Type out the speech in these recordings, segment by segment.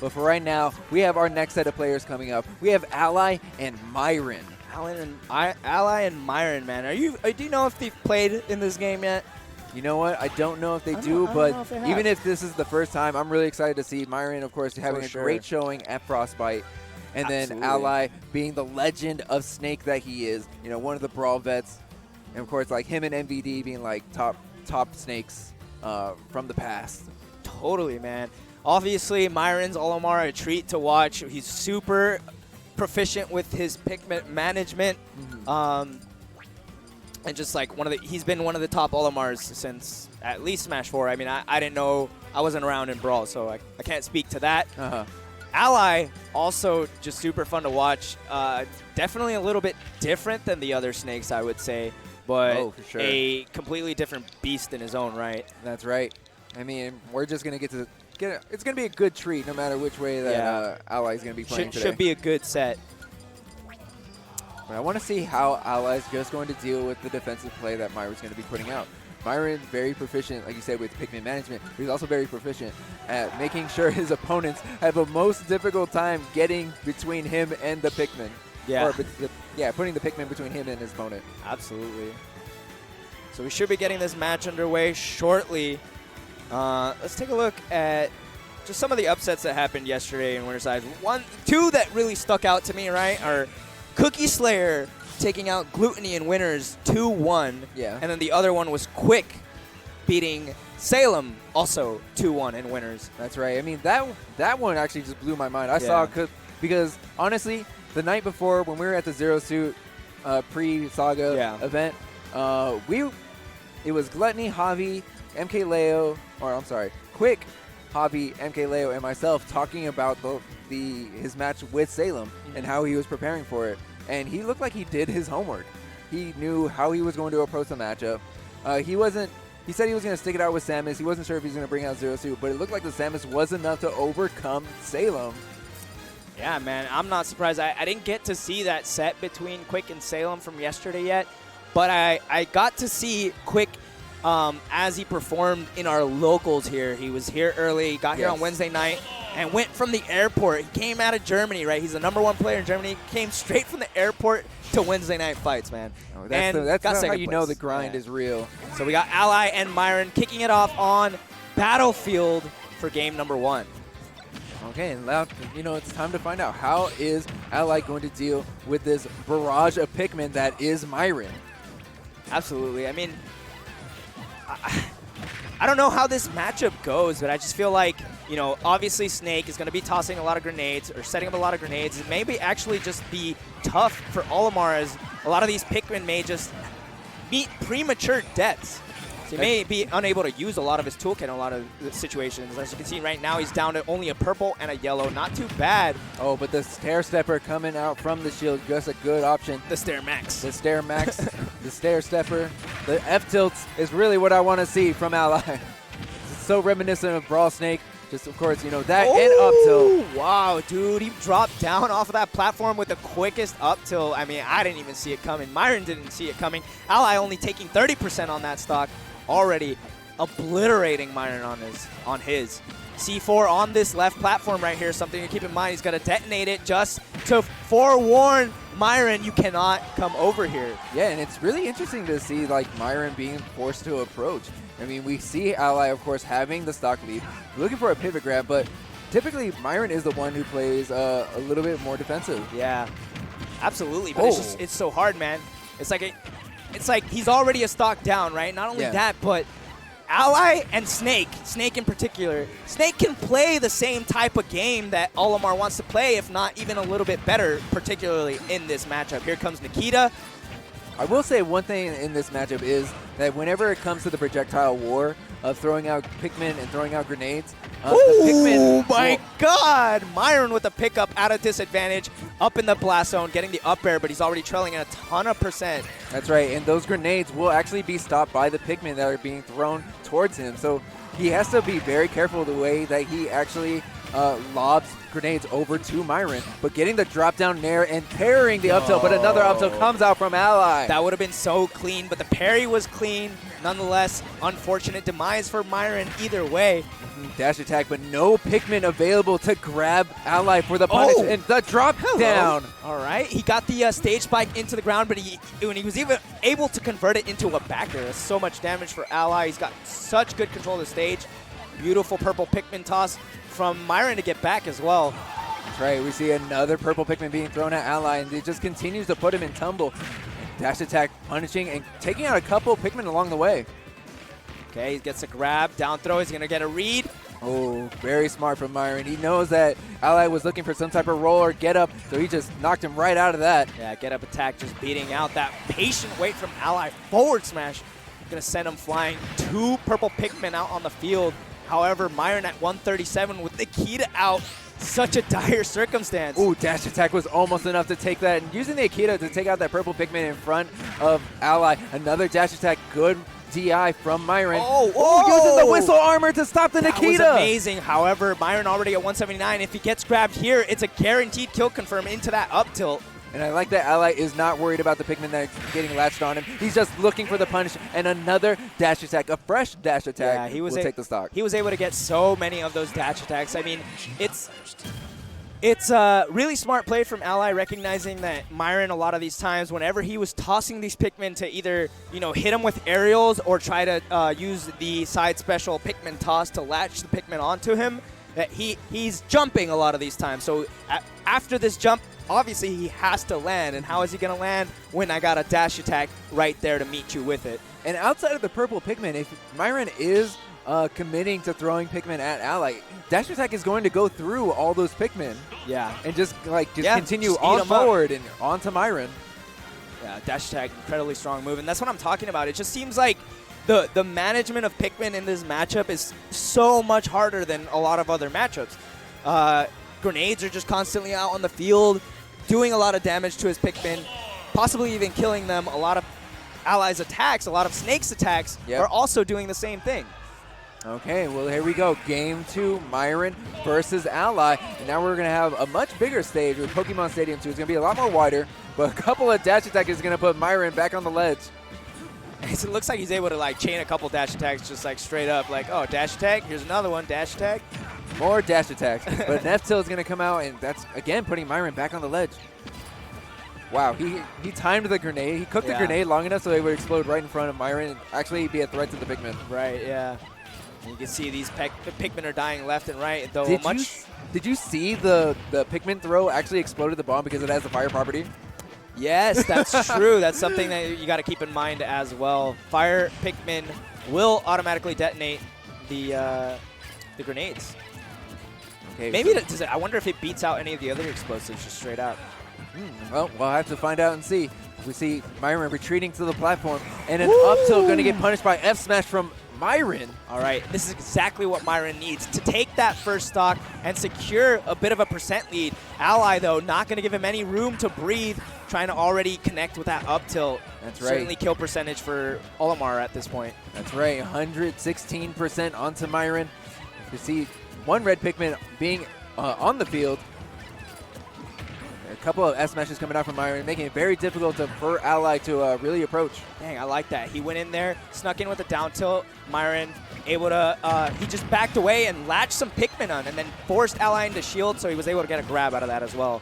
But for right now, we have our next set of players coming up. We have Ally and Myran. Ally and Myran, man. Do you know if they've played in this game yet? You know what? I don't know if they do, but even if this is the first time, I'm really excited to see Myran, of course, having a great showing at Frostbite. And then Ally being the legend of Snake that he is, you know, one of the Brawl vets. And, of course, like him and MVD being like top Snakes from the past. Totally, man. Obviously, Myran's Olimar a treat to watch. He's super proficient with his pigment management. And just like he's been one of the top Olimars since at least Smash 4. I mean, I didn't know, I wasn't around in Brawl, so I can't speak to that. Ally, also just super fun to watch. Definitely a little bit different than the other Snakes, I would say, but for sure. A completely different beast in his own right. That's right. I mean, we're just going to get it's going to be a good treat no matter which way that Ally is going to be playing today. Should be a good set. But I want to see how Ally is just going to deal with the defensive play that Myran's going to be putting out. Myran, very proficient, like you said, with Pikmin management. He's also very proficient at making sure his opponents have a most difficult time getting between him and the Pikmin. Yeah. Or putting the Pikmin between him and his opponent. Absolutely. So we should be getting this match underway shortly. Let's take a look at just some of the upsets that happened yesterday in Winner's Side. Two that really stuck out to me, right, are Cookie Slayer taking out Gluttony in Winners 2-1. Yeah. And then the other one was Quick beating Salem also 2-1 in Winners. That's right. I mean, that one actually just blew my mind. I saw because honestly, the night before when we were at the Zero Suit pre-Saga event, it was Gluttony, Javi, MK Leo, Quick, Javi, MK Leo, and myself talking about his match with Salem and how he was preparing for it. And he looked like he did his homework. He knew how he was going to approach the matchup. He said he was going to stick it out with Samus. He wasn't sure if he was going to bring out Zero Suit, but it looked like the Samus was enough to overcome Salem. Yeah, man, I'm not surprised. I didn't get to see that set between Quick and Salem from yesterday yet, but I got to see Quick as he performed in our locals here. He was here early, got here on Wednesday night, and went from the airport. He came out of Germany, right? He's the #1 player in Germany. Came straight from the airport to Wednesday night fights, man. Oh, that's how you know the grind is real. So we got Ally and Myran kicking it off on Battlefield for game number 1. Okay, and now, it's time to find out how is Ally going to deal with this barrage of Pikmin that is Myran. Absolutely. I mean, I don't know how this matchup goes, but I just feel like, obviously Snake is going to be tossing a lot of grenades or setting up a lot of grenades. It may actually just be tough for Olimar as a lot of these Pikmin may just meet premature deaths. So he may be unable to use a lot of his toolkit in a lot of situations. As you can see right now, he's down to only a purple and a yellow. Not too bad. Oh, but the Stair Stepper coming out from the shield, just a good option. The Stair Max. The Stair Max, the Stair Stepper. The F-tilts is really what I want to see from Ally. It's so reminiscent of Brawl Snake. Just, of course, that and up tilt. Wow, dude. He dropped down off of that platform with the quickest up tilt. I mean, I didn't even see it coming. Myran didn't see it coming. Ally only taking 30% on that stock. Already obliterating Myran on his. C4 on this left platform right here. Something to keep in mind. He's got to detonate it just to forewarn Myran, you cannot come over here. Yeah, and it's really interesting to see Myran being forced to approach. I mean, we see Ally, of course, having the stock lead, looking for a pivot grab, but typically Myran is the one who plays a little bit more defensive. Yeah, absolutely. But it's so hard, man. It's like he's already a stock down, right? Not only that, but Ally and Snake in particular, Snake can play the same type of game that Olimar wants to play, if not even a little bit better, particularly in this matchup. Here comes Nikita. I will say one thing in this matchup is that whenever it comes to the projectile war of throwing out Pikmin and throwing out grenades, the Pikmin... Oh my god! Myran with a pickup at a disadvantage, up in the blast zone, getting the up air, but he's already trailing at a ton of %. That's right, and those grenades will actually be stopped by the Pikmin that are being thrown towards him. So he has to be very careful the way that he actually lobs grenades over to Myran, but getting the drop down nair and parrying the up tilt, but another up tilt comes out from Ally. That would have been so clean, but the parry was clean. nonetheless, unfortunate demise for Myran either way. Dash attack, but no Pikmin available to grab Ally for the punish and the drop down. All right, he got the stage spike into the ground, but when he was even able to convert it into a back air, that's so much damage for Ally. He's got such good control of the stage. Beautiful purple Pikmin toss from Myran to get back as well. That's right, we see another purple Pikmin being thrown at Ally, and it just continues to put him in tumble. Dash attack, punishing, and taking out a couple Pikmin along the way. Okay, he gets a grab, down throw, he's going to get a read. Oh, very smart from Myran. He knows that Ally was looking for some type of roll or get up, so he just knocked him right out of that. Yeah, get up attack just beating out that patient wait from Ally. Forward smash, going to send him flying. 2 purple Pikmin out on the field. However, Myran at 137 with Nikita out. Such a dire circumstance. Ooh, dash attack was almost enough to take that. And using the Akita to take out that purple Pikmin in front of Ally. Another dash attack, good DI from Myran. Using the whistle armor to stop the Nikita. That was amazing. However, Myran already at 179. If he gets grabbed here, it's a guaranteed kill confirm into that up tilt. And I like that Ally is not worried about the Pikmin that's getting latched on him. He's just looking for the punish and another dash attack, a fresh dash attack. Yeah, he will take the stock. He was able to get so many of those dash attacks. I mean, it's a really smart play from Ally, recognizing that Myran a lot of these times, whenever he was tossing these Pikmin to either hit him with aerials or try to use the side special Pikmin toss to latch the Pikmin onto him, that he's jumping a lot of these times. So after this jump, obviously he has to land. And how is he going to land when I got a dash attack right there to meet you with it? And outside of the purple Pikmin, if Myran is committing to throwing Pikmin at Ally, dash attack is going to go through all those Pikmin. Yeah. And just continue on forward and onto Myran. Yeah, dash attack, incredibly strong move. And that's what I'm talking about. It just seems like the management of Pikmin in this matchup is so much harder than a lot of other matchups. Grenades are just constantly out on the field, doing a lot of damage to his Pikmin, possibly even killing them. A lot of Allies' attacks, a lot of Snake's attacks are also doing the same thing. Okay, well, here we go. Game 2, Myran versus Ally. And now we're going to have a much bigger stage with Pokemon Stadium 2. It's going to be a lot more wider, but a couple of dash attacks is going to put Myran back on the ledge. It looks like he's able to chain a couple dash attacks just straight up. Oh, dash attack, here's another one, dash attack. More dash attacks, but Neftil is going to come out, and that's, again, putting Myran back on the ledge. Wow, he timed the grenade. He cooked the grenade long enough so it would explode right in front of Myran and actually be a threat to the Pikmin. Right, yeah. You can see these Pikmin are dying left and right. Though did you see the Pikmin throw actually exploded the bomb because it has the fire property? Yes, that's true. That's something that you got to keep in mind as well. Fire Pikmin will automatically detonate the grenades. Okay, maybe I wonder if it beats out any of the other explosives just straight up. Well, we'll have to find out and see. We see Myran retreating to the platform, and an up tilt going to get punished by F smash from Myran. All right, this is exactly what Myran needs to take that first stock and secure a bit of a percent lead. Ally, though, not going to give him any room to breathe, trying to already connect with that up tilt. That's right. Certainly kill percentage for Olimar at this point. That's right, 116% onto Myran. You see one red Pikmin being on the field. A couple of S-smashes coming out from Myran, making it very difficult for Ally to really approach. Dang, I like that. He went in there, snuck in with a down tilt. Myran able to, he just backed away and latched some Pikmin on and then forced Ally into shield, so he was able to get a grab out of that as well.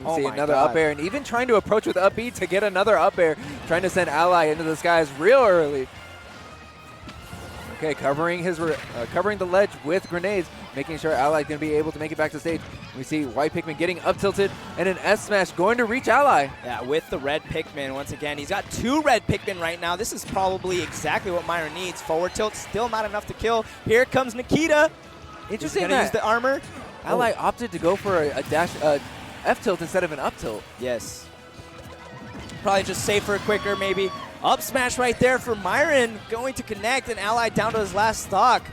Oh see another up air, and even trying to approach with up B to get another up air, trying to send Ally into the skies real early. Okay, covering the ledge with grenades, making sure Ally's going to be able to make it back to stage. We see white Pikmin getting up tilted, and an S smash going to reach Ally. Yeah, with the red Pikmin once again. He's got 2 red Pikmin right now. This is probably exactly what Myran needs. Forward tilt, still not enough to kill. Here comes Nikita. Interesting. He's going to use the armor. Ally opted to go for a dash F tilt instead of an up tilt. Yes. Probably just safer, quicker, maybe. Up smash right there for Myran, going to connect, and Ally down to his last stock.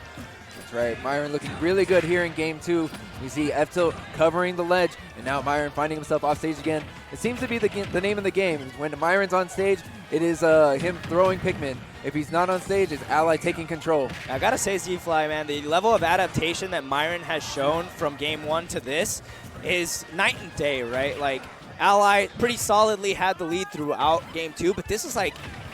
That's right. Myran looking really good here in game 2. We see F tilt covering the ledge, and now Myran finding himself off stage again. It seems to be the name of the game. When Myran's on stage, it is him throwing Pikmin. If he's not on stage, it's Ally taking control. I gotta say, Z-Fly, man, the level of adaptation that Myran has shown from game 1 to this is night and day, right? Ally pretty solidly had the lead throughout game 2, but this is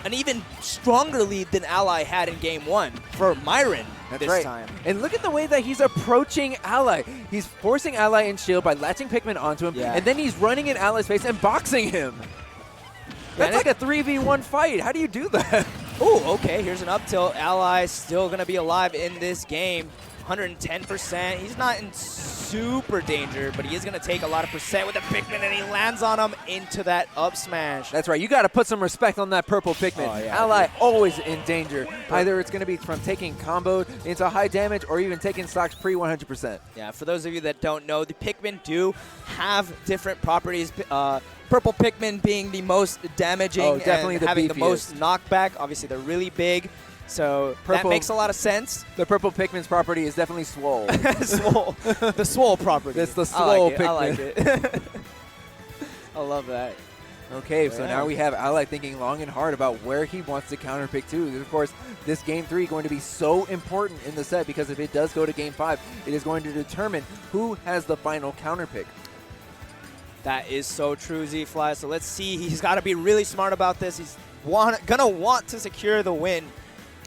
an even stronger lead than Ally had in game 1 for Myran this time. And look at the way that he's approaching Ally. He's forcing Ally in shield by latching Pikmin onto him, and then he's running in Ally's face and boxing him. That's like a 3v1 fight. How do you do that? Oh, okay. Here's an up tilt. Ally still going to be alive in this game. 110%. He's not in super danger, but he is going to take a lot of percent with the Pikmin, and he lands on him into that up smash. That's right. You got to put some respect on that purple Pikmin. Oh, yeah, Ally always in danger. Either it's going to be from taking comboed into high damage or even taking stocks pre 100%. Yeah, for those of you that don't know, the Pikmin do have different properties. Purple Pikmin being the most damaging definitely and having the most knockback. Obviously, they're really big. So that makes a lot of sense. The purple Pikmin's property is definitely swole. Swole. The swole property. It's the swole Pikmin. I like it. I love that. Okay, so now we have Ally thinking long and hard about where he wants to counter pick 2. Of course, this game 3 going to be so important in the set because if it does go to game 5, it is going to determine who has the final counter pick. That is so true, Z-Fly. So let's see. He's got to be really smart about this. He's going to want to secure the win.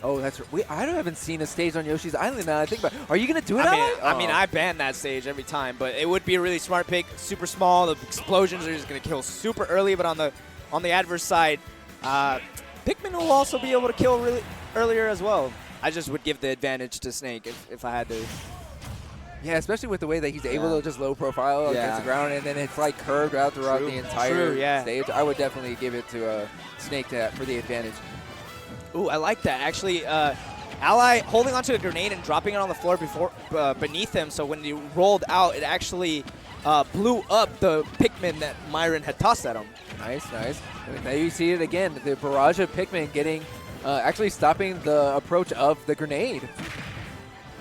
Oh, that's right. I haven't seen a stage on Yoshi's Island now I think about it. Are you going to do it, I mean, I ban that stage every time, but it would be a really smart pick. Super small. The explosions are just going to kill super early, but on the adverse side, Pikmin will also be able to kill really earlier as well. I just would give the advantage to Snake if I had to. Yeah, especially with the way that he's able to just low profile against the ground, and then it's like curved out throughout the entire stage. I would definitely give it to Snake for the advantage. Ooh, I like that. Actually, Ally holding onto a grenade and dropping it on the floor beneath him, so when he rolled out, it actually blew up the Pikmin that Myran had tossed at him. Nice, nice. I mean, now you see it again. The barrage of Pikmin getting, actually stopping the approach of the grenade.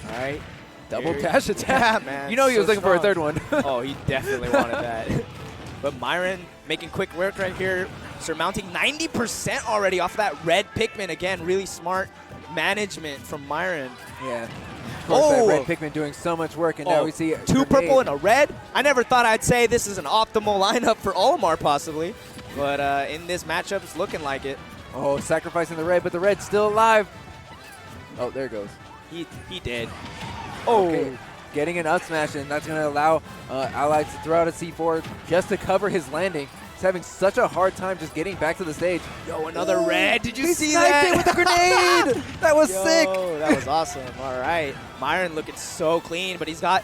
All right. Double dash attack. Yeah, man. You know he was looking for a third one. Oh, he definitely wanted that. But Myran making quick work right here, surmounting 90% already off of that red Pikmin. Again, really smart management from Myran. Yeah. Of course, that red Pikmin doing so much work, and now we see two purple and a red. I never thought I'd say this is an optimal lineup for Olimar, possibly. But in this matchup, it's looking like it. Oh, sacrificing the red, but the red's still alive. Oh, there it goes. He did. Oh, okay. Getting an up smash, and that's going to allow Ally to throw out a C4 just to cover his landing. He's having such a hard time just getting back to the stage. Yo, another red. Did you see that? He sniped it with a grenade. That was sick. That was awesome. All right. Myran looking so clean, but he's got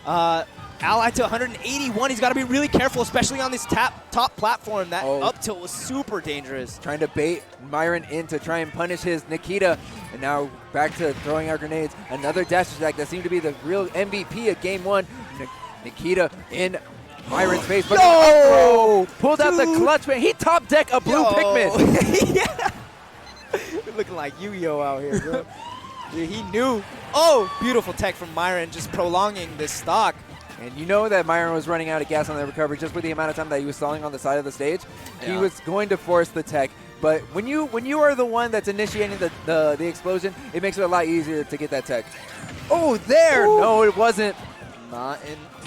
Ally to 181. He's got to be really careful, especially on this top platform. That up tilt was super dangerous. Trying to bait Myran in to try and punish his Nikita. And now back to throwing out grenades. Another dash attack that seemed to be the real MVP of game 1. Nikita in Myran's face. But pulled out the clutch, man. He top deck a blue Pikmin. Yeah. Looking like Yu-Gi-Oh out here, bro. Dude, he knew. Oh, beautiful tech from Myran, just prolonging this stock. And you know that Myran was running out of gas on the recovery just with the amount of time that he was stalling on the side of the stage. Yeah. He was going to force the tech. But when you are the one that's initiating the explosion, it makes it a lot easier to get that tech. Oh, there! Ooh. No, it wasn't. Not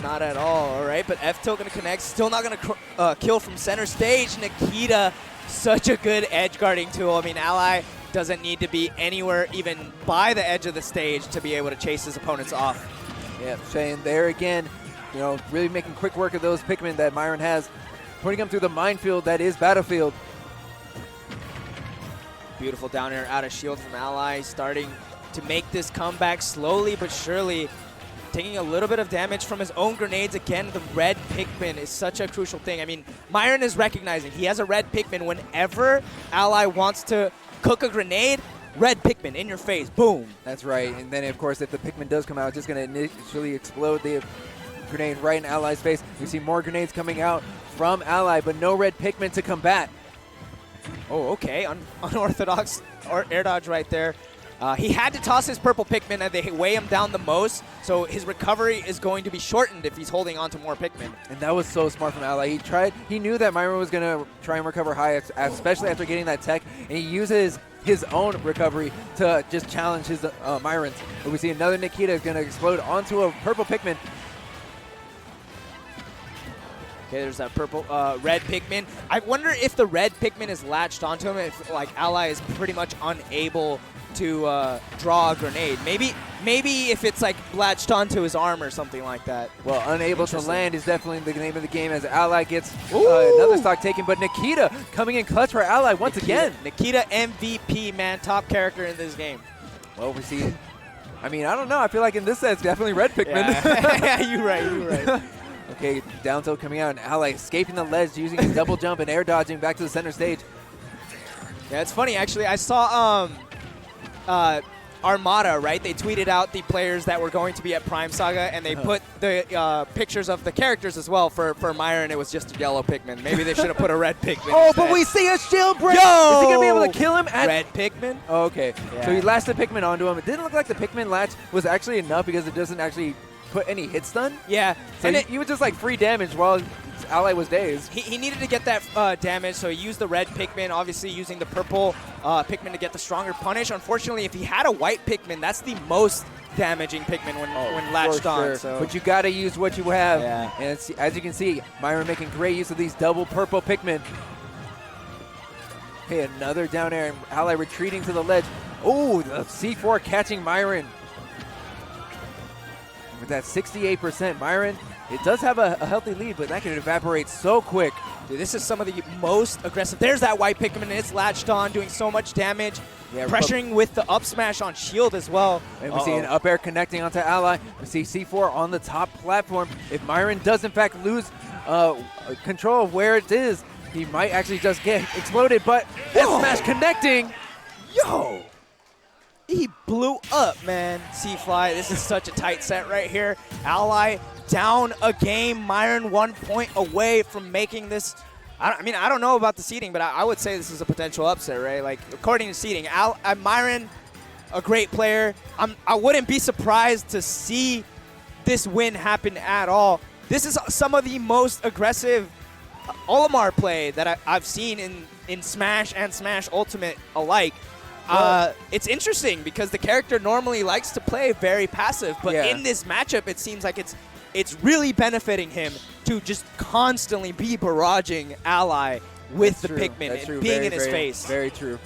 at all. All right, but F-Tilt going to connect. Still not going to kill from center stage. Nikita, such a good edge guarding tool. I mean, Ally doesn't need to be anywhere even by the edge of the stage to be able to chase his opponents off. Yeah, Shane there again. You know, really making quick work of those Pikmin that Myran has, putting them through the minefield that is Battlefield. Beautiful down air out of shield from Ally, starting to make this comeback slowly but surely. Taking a little bit of damage from his own grenades. Again, the red Pikmin is such a crucial thing. I mean, Myran is recognizing he has a red Pikmin. Whenever Ally wants to cook a grenade, red Pikmin in your face, boom. That's right, and then of course if the Pikmin does come out, it's just going to initially explode the grenade right in Ally's face. We see more grenades coming out from Ally, but no red Pikmin to combat. Oh, okay, unorthodox air dodge right there. He had to toss his purple Pikmin, and they weigh him down the most, so his recovery is going to be shortened if he's holding on to more Pikmin. And that was so smart from Ally. He knew that Myran was going to try and recover high, especially after getting that tech, and he uses his own recovery to just challenge his Myran's. But we see another Nikita is going to explode onto a purple Pikmin. Okay, there's that purple, red Pikmin. I wonder if the red Pikmin is latched onto him, if like Ally is pretty much unable to draw a grenade. Maybe if it's like latched onto his arm or something like that. Well, unable to land is definitely the name of the game as Ally gets another stock taken. But Nikita coming in clutch for Ally once again. Nikita MVP, man, top character in this game. Well, we see. I mean, I don't know. I feel like in this set, it's definitely red Pikmin. Yeah, you're right. Okay, down tilt coming out, and Ally escaping the ledge using his double jump and air dodging back to the center stage. Yeah, it's funny, actually. I saw Armada, right? They tweeted out the players that were going to be at Prime Saga, and they put the pictures of the characters as well. For Myran, it was just a yellow Pikmin. Maybe they should have put a red Pikmin Oh, instead. but we see a shield break! Yo! Is he going to be able to kill him? Red Pikmin? Oh, okay, Yeah. so he latched the Pikmin onto him. It didn't look like the Pikmin latch was actually enough because it doesn't actually put any hit stun. Yeah. So and he was just like free damage while Ally was dazed. He needed to get that damage, so he used the red Pikmin, obviously using the purple Pikmin to get the stronger punish. Unfortunately, if he had a white Pikmin, that's the most damaging Pikmin when latched on. Sure. So. But you got to use what you have. Yeah. And as you can see, Myran making great use of these double purple Pikmin. Okay, another down air, and Ally retreating to the ledge. Oh, the C4 catching Myran. With that 68%, Myran, it does have a healthy lead, but that can evaporate so quick. Dude, this is some of the most aggressive. There's that white Pikmin, and it's latched on, doing so much damage. Yeah, pressuring with the up smash on shield as well. And we see an up air connecting onto Ally. We see C4 on the top platform. If Myran does in fact lose control of where it is, he might actually just get exploded, but S-Smash connecting. Yo! He blew up, man. C-Fly, this is such a tight set right here. Ally down a game. Myran 1 point away from making this. I don't know about the seeding, but I would say this is a potential upset, right? Like, according to seeding, Myran, a great player. I wouldn't be surprised to see this win happen at all. This is some of the most aggressive Olimar play that I've seen in Smash and Smash Ultimate alike. It's interesting because the character normally likes to play very passive, but in this matchup, it seems like it's really benefiting him to just constantly be barraging Ally with the Pikmin and being in his face. Very true.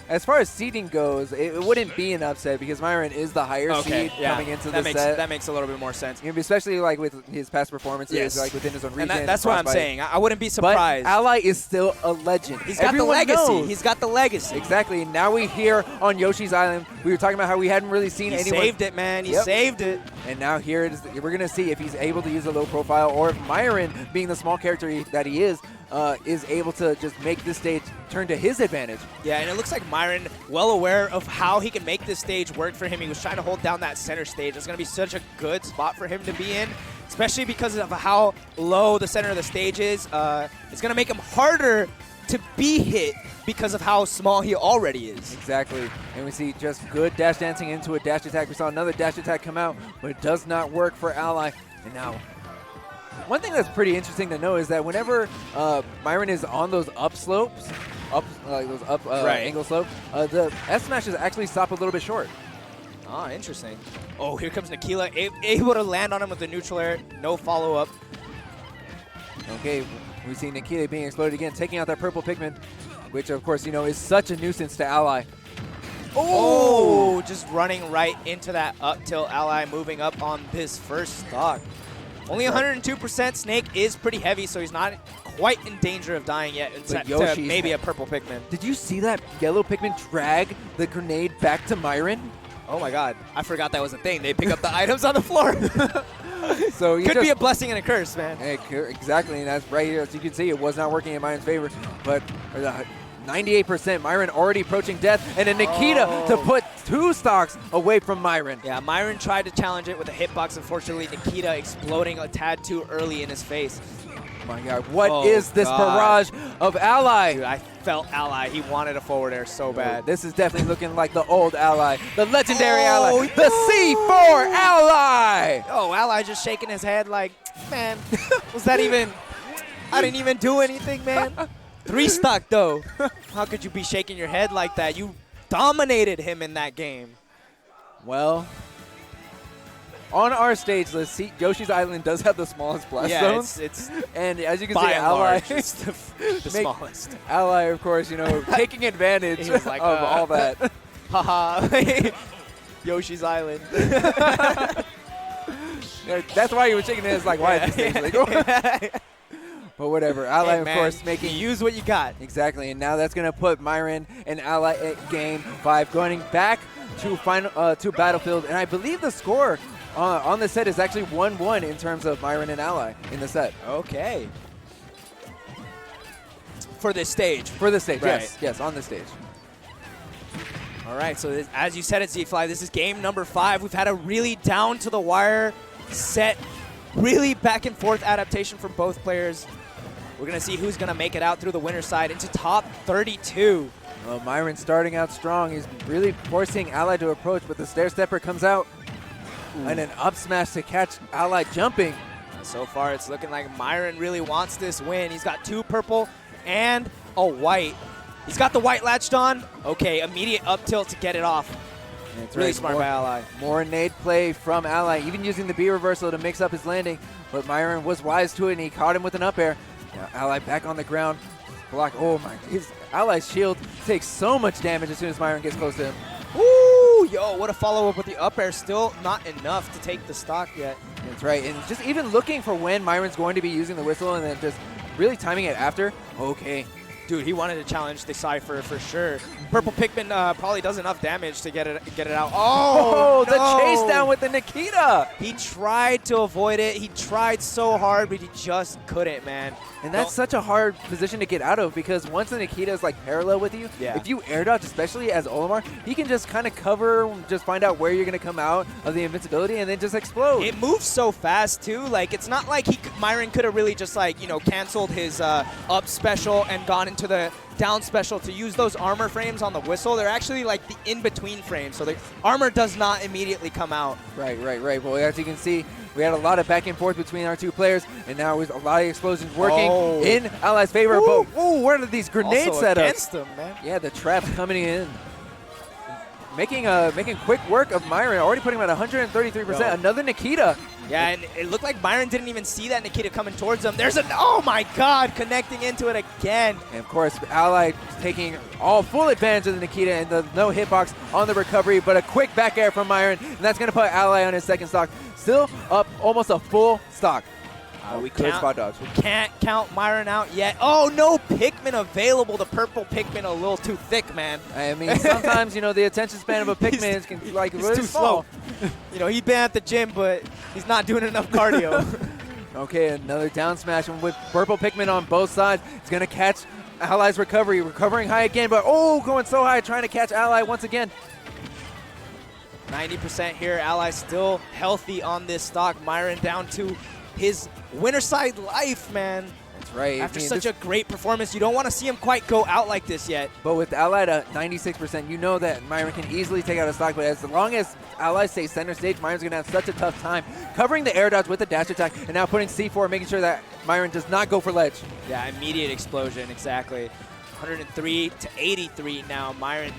As far as seeding goes, it wouldn't be an upset because Myran is the higher seed coming into the set. That makes a little bit more sense. Especially like with his past performances, like within his own region. And that's what I'm saying. I wouldn't be surprised. But Ally is still a legend. He's got the legacy. He's got the legacy. Exactly. Now we here on Yoshi's Island. We were talking about how we hadn't really seen anyone. He saved it, man. He saved it. And now here it is. We're going to see if he's able to use a low profile or if Myran, being the small character that he is able to just make this stage turn to his advantage. Yeah, and it looks like Myran, well aware of how he can make this stage work for him. He was trying to hold down that center stage. It's going to be such a good spot for him to be in, especially because of how low the center of the stage is. It's going to make him harder to be hit because of how small he already is. Exactly. And we see just good dash dancing into a dash attack. We saw another dash attack come out, but it does not work for Ally. And now, one thing that's pretty interesting to know is that whenever Myran is on those up slopes, angle slopes, the S smashes actually stop a little bit short. Ah, interesting. Oh, here comes Nikila, able to land on him with the neutral air, no follow-up. Okay, we see Nikita being exploded again, taking out that purple Pikmin, which of course, is such a nuisance to Ally. Oh, just running right into that up tilt. Ally moving up on his first stock. Only 102%. Snake is pretty heavy, so he's not quite in danger of dying yet, except to maybe a purple Pikmin. Did you see that yellow Pikmin drag the grenade back to Myran? Oh my god, I forgot that was a thing. They pick up the items on the floor. So could be a blessing and a curse, man. Exactly, and that's right here. As you can see, it was not working in Myran's favor, but 98%, Myran already approaching death, and a Nikita to put 2 stocks away from Myran. Yeah, Myran tried to challenge it with a hitbox. Unfortunately, Nikita exploding a tad too early in his face. Oh my god, what is this barrage of Ally? Dude, I felt Ally. He wanted a forward air so bad. This is definitely looking like the old Ally, the legendary Ally, the C4 Ally! Oh, Ally just shaking his head like, man, was that even, I didn't even do anything, man. 3 stock, though. How could you be shaking your head like that? You dominated him in that game. Well, on our stage, let's see, Yoshi's Island does have the smallest blast zones. It's and as you can by see, and Ally large, it's the smallest. Ally, of course, you know, taking advantage He was like, of all that. Haha. Yoshi's Island. That's why he was shaking his like, why is this thing legal? But whatever. Ally, Hey, man, of course, making use what you got. Exactly, and now that's going to put Myran and Ally at Game 5, going back to to Battlefield. And I believe the score on the set is actually 1-1 in terms of Myran and Ally in the set. Okay. For this stage. For the stage, right. yes, on the stage. All right, so this, as you said at Z-Fly, this is game number 5. We've had a really down-to-the-wire set, really back-and-forth adaptation from both players. We're going to see who's going to make it out through the winner's side into top 32. Well, Myran starting out strong. He's really forcing Ally to approach, but the stair stepper comes out. Ooh. And an up smash to catch Ally jumping. So far, it's looking like Myran really wants this win. He's got 2 purple and a white. He's got the white latched on. Okay, immediate up tilt to get it off. It's really smart by Ally. More nade play from Ally, even using the B reversal to mix up his landing. But Myran was wise to it, and he caught him with an up air. Now Ally back on the ground. Block. Oh my! His Ally's shield takes so much damage as soon as Myran gets close to him. Woo! Yo, what a follow-up with the up air. Still not enough to take the stock yet. That's right. And just even looking for when Myran's going to be using the whistle and then just really timing it after. Okay. Dude, he wanted to challenge the Cypher for sure. Purple Pikmin probably does enough damage to get it out. Oh, no. The chase down with the Nikita. He tried to avoid it. He tried so hard, but he just couldn't, man. And that's such a hard position to get out of because once the Nikita is like parallel with you, if you air dodge, especially as Olimar, he can just kind of cover, just find out where you're going to come out of the invincibility and then just explode. It moves so fast too. Like it's not like Myran could have really just like, you know, canceled his up special and gone into the down special to use those armor frames on the whistle. They're actually like the in-between frames, so the armor does not immediately come out. Right. Well, as you can see, we had a lot of back and forth between our 2 players, and now with a lot of explosions working in Ally's favor. Ooh. But what are these grenade also setups? Against them, man. Yeah, the traps coming in. Making quick work of Myran, already putting him at 133%. Another Nikita. Yeah, and it looked like Myran didn't even see that Nikita coming towards him. There's oh my God, connecting into it again. And of course, Ally taking full advantage of the Nikita and the no hitbox on the recovery, but a quick back air from Myran, and that's going to put Ally on his second stock. Still up almost a full stock. We can't count Myran out yet. Oh, no Pikmin available. The purple Pikmin a little too thick, man. I mean, sometimes, you know, the attention span of a Pikmin can like really too slow. You know, he's been at the gym, but he's not doing enough cardio. Okay, another down smash with purple Pikmin on both sides. It's going to catch Ally's recovery. Recovering high again, but going so high, trying to catch Ally once again. 90% here. Ally still healthy on this stock. Myran down to his winner side life, man. That's right. After such a great performance, you don't want to see him quite go out like this yet. But with Ally at 96%, you know that Myran can easily take out a stock. But as long as Ally stays center stage, Myran's going to have such a tough time covering the air dodge with the dash attack, and now putting C4, making sure that Myran does not go for ledge. Yeah, immediate explosion, exactly. 103 to 83 now. Myran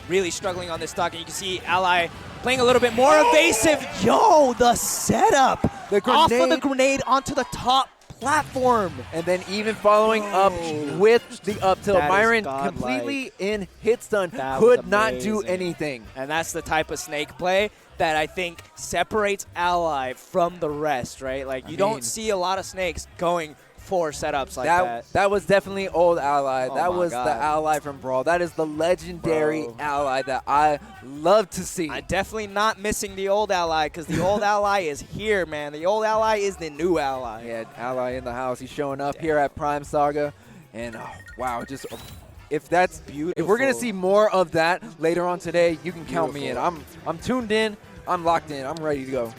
really struggling on this stock, and you can see Ally playing a little bit more evasive. Yo, the setup! The grenade. Off of the grenade onto the top platform. And then even following up with the up tilt. Myran godlike. completely in hit stun, could not do anything. And that's the type of snake play that I think separates Ally from the rest, right? Like, you don't see a lot of snakes going for setups like that. That was definitely old Ally. Oh that was the Ally from Brawl. That is the legendary Ally that I love to see. I'm definitely not missing the old Ally because the old Ally is here, man. The old Ally is the new Ally. Yeah, Ally in the house. He's showing up here at Prime Saga. And, wow, just if that's beautiful. If we're going to see more of that later on today, you can count me in. I'm tuned in. I'm locked in. I'm ready to go.